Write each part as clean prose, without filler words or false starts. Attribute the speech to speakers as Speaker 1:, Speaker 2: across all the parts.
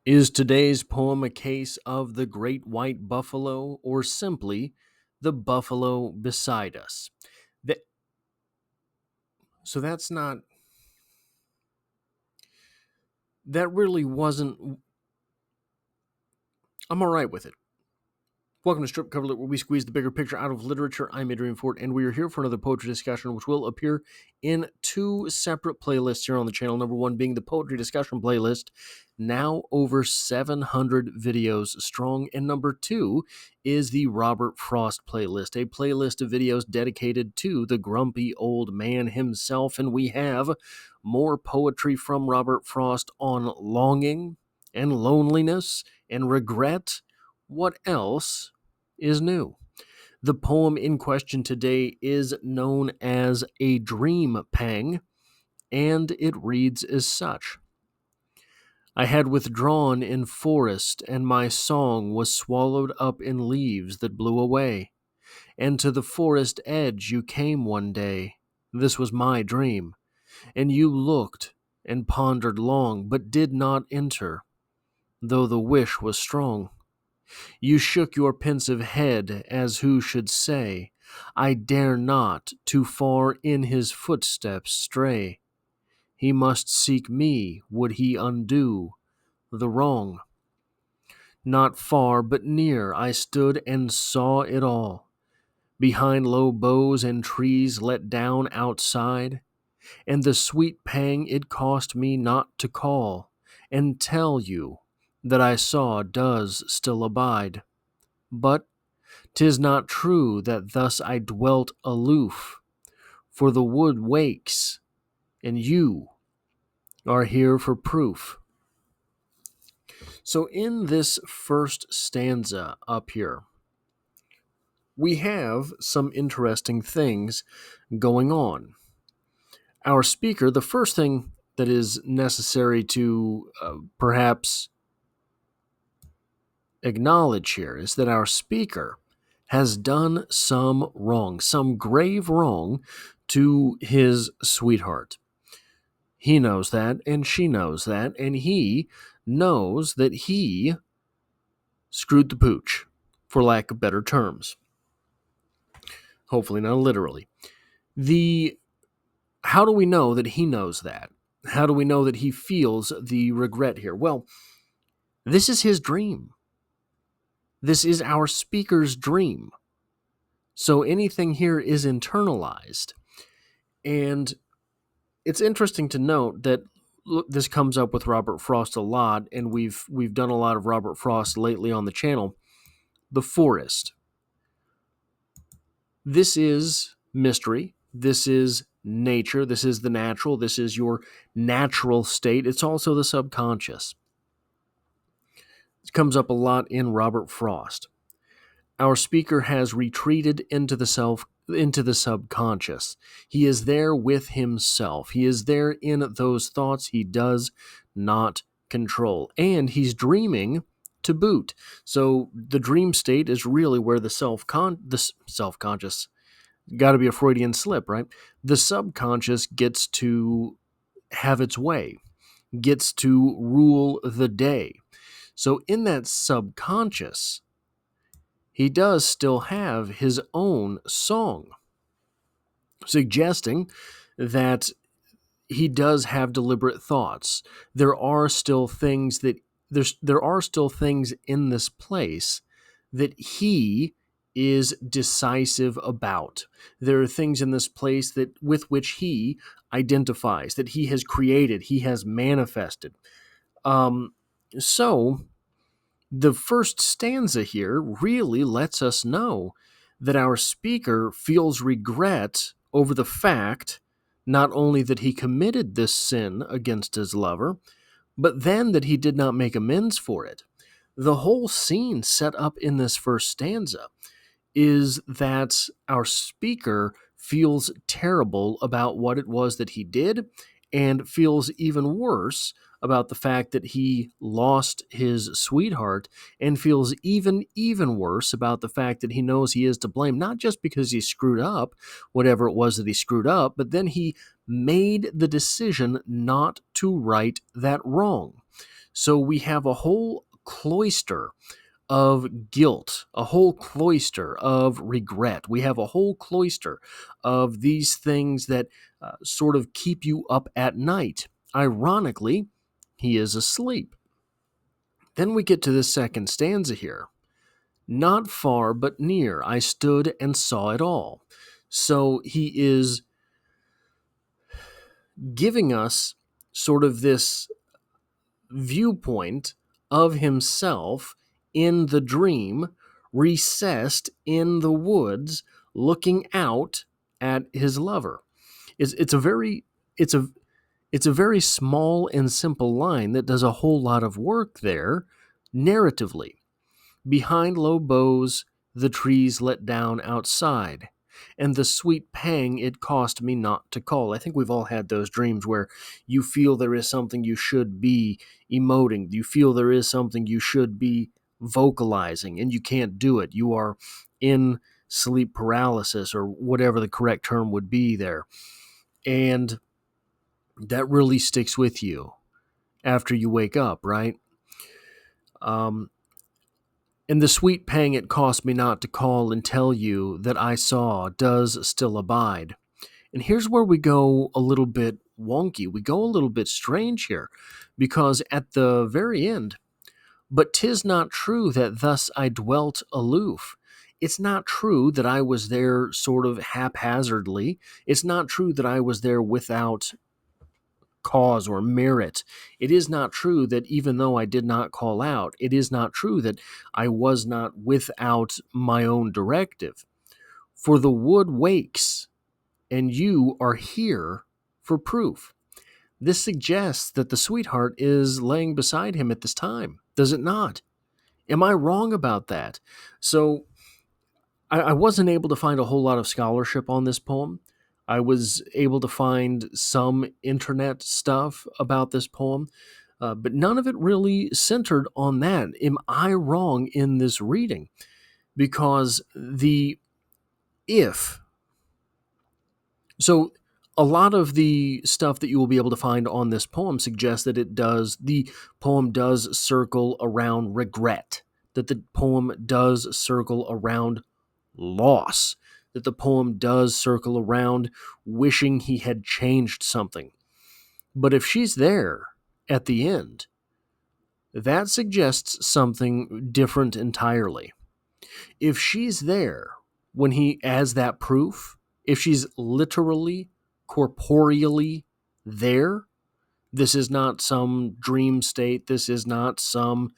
Speaker 1: Is today's poem a case of the great white buffalo or simply the buffalo beside us? That, so that's not, that really wasn't, I'm all right with it. Welcome to Strip Cover Lit, where we squeeze the bigger picture out of literature. I'm Adrian Fort, and we are here for another poetry discussion, which will appear in two separate playlists here on the channel. Number one being the poetry discussion playlist, now over 700 videos strong, and number two is the Robert Frost playlist, a playlist of videos dedicated to the grumpy old man himself, and we have more poetry from Robert Frost on longing and loneliness and regret. What else is new? The poem in question today is known as A Dream Pang, and it reads as such. I had withdrawn in forest, and my song was swallowed up in leaves that blew away. And to the forest edge you came one day. This was my dream, and you looked and pondered long, but did not enter, though the wish was strong. You shook your pensive head as who should say, I dare not too far in his footsteps stray. He must seek me, would he undo the wrong. Not far, but near, I stood and saw it all, behind low boughs and trees let down outside, and the sweet pang it cost me not to call and tell you that I saw does still abide. But 'tis not true that thus I dwelt aloof, for the wood wakes, and you are here for proof. So in this first stanza up here, we have some interesting things going on. Our speaker, the first thing that is necessary to perhaps acknowledge here is that our speaker has done some wrong, some grave wrong to his sweetheart. He knows that, and she knows that, and he knows that he screwed the pooch, for lack of better terms. Hopefully not literally. How do we know that he knows that? How do we know that he feels the regret here? Well, this is his dream. This is our speaker's dream. So anything here is internalized. And it's interesting to note that this comes up with Robert Frost a lot, and we've done a lot of Robert Frost lately on the channel. The forest. This is mystery. This is nature. This is the natural. This is your natural state. It's also the subconscious. It comes up a lot in Robert Frost. Our speaker has retreated into the subconscious. He is there with himself. He is there in those thoughts he does not control. And he's dreaming to boot. So the dream state is really where the self-conscious, got to be a Freudian slip, right? The subconscious gets to have its way, gets to rule the day. So in that subconscious, he does still have his own song, suggesting that he does have deliberate thoughts. There are still things in this place that he is decisive about. There are things in this place that with which he identifies, that he has created, he has manifested. So the first stanza here really lets us know that our speaker feels regret over the fact not only that he committed this sin against his lover, but then that he did not make amends for it. The whole scene set up in this first stanza is that our speaker feels terrible about what it was that he did and feels even worse about the fact that he lost his sweetheart, and feels even worse about the fact that he knows he is to blame, not just because he screwed up whatever it was that he screwed up, but then he made the decision not to right that wrong. So we have a whole cloister of guilt, a whole cloister of regret. We have a whole cloister of these things that sort of keep you up at night. Ironically, he is asleep. Then we get to the second stanza here. Not far but near, I stood and saw it all. So he is giving us sort of this viewpoint of himself in the dream, recessed in the woods, looking out at his lover. It's a very it's a it's a very small and simple line that does a whole lot of work there narratively. Behind low boughs, the trees let down outside, and the sweet pang it cost me not to call. I think we've all had those dreams where you feel there is something you should be emoting, you feel there is something you should be vocalizing, and you can't do it. You are in sleep paralysis, or whatever the correct term would be there. And that really sticks with you after you wake up, right? Um, And the sweet pang it cost me not to call and tell you that I saw does still abide. And here's where we go a little bit wonky. We go a little bit strange here, because at the very end, but 'tis not true that thus I dwelt aloof. It's not true that I was there sort of haphazardly. It's not true that I was there without cause or merit. It is not true that even though I did not call out, it is not true that I was not without my own directive. For the wood wakes, and you are here for proof. This suggests that the sweetheart is laying beside him at this time, does it not? Am I wrong about that? So I wasn't able to find a whole lot of scholarship on this poem. I was able to find some internet stuff about this poem, but none of it really centered on that. Am I wrong in this reading? Because the if, so a lot of the stuff that you will be able to find on this poem suggests that the poem does circle around regret, that the poem does circle around loss, that the poem does circle around wishing he had changed something. But if she's there at the end, that suggests something different entirely. If she's there when he, as that proof, if she's literally, corporeally there, this is not some dream state, this is not some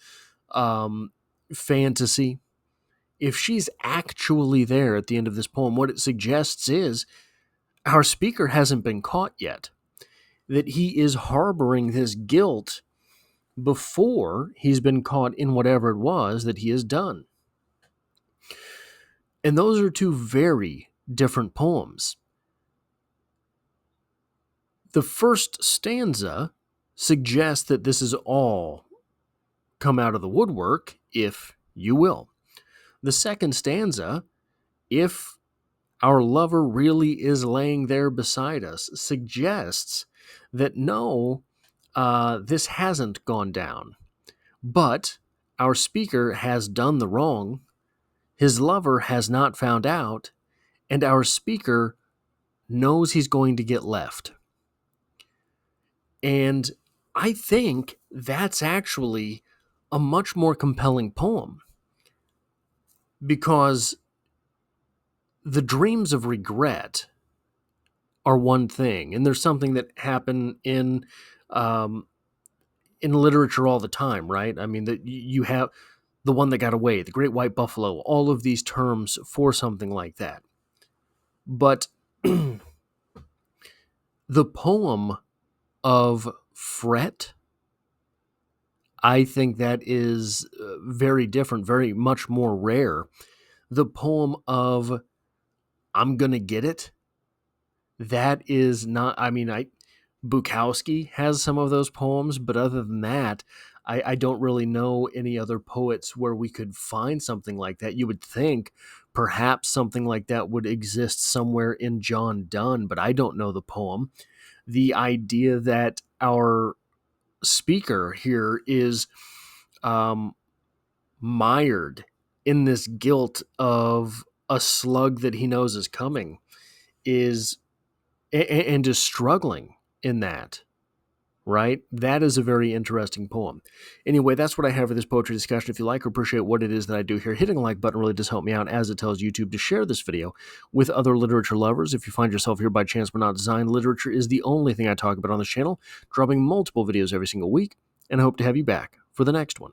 Speaker 1: fantasy. If she's actually there at the end of this poem, what it suggests is our speaker hasn't been caught yet, that he is harboring this guilt before he's been caught in whatever it was that he has done. And those are two very different poems. The first stanza suggests that this is all come out of the woodwork, if you will. The second stanza, if our lover really is laying there beside us, suggests that no, this hasn't gone down, but our speaker has done the wrong, his lover has not found out, and our speaker knows he's going to get left. And I think that's actually a much more compelling poem, because the dreams of regret are one thing, and there's something that happened in literature all the time, right? I mean, that you have the one that got away, the great white buffalo, all of these terms for something like that. But the poem of fret, I think that is very different, very much more rare. The poem of I'm gonna get it, that is not, I mean, Bukowski has some of those poems, but other than that, I don't really know any other poets where we could find something like that. You would think perhaps something like that would exist somewhere in John Donne, but I don't know the poem. The idea that our speaker here is mired in this guilt of a slug that he knows is coming, and is struggling in that. Right? That is a very interesting poem. Anyway, that's what I have for this poetry discussion. If you like or appreciate what it is that I do here, hitting the like button really does help me out, as it tells YouTube to share this video with other literature lovers. If you find yourself here by chance but not design, literature is the only thing I talk about on this channel, dropping multiple videos every single week, and I hope to have you back for the next one.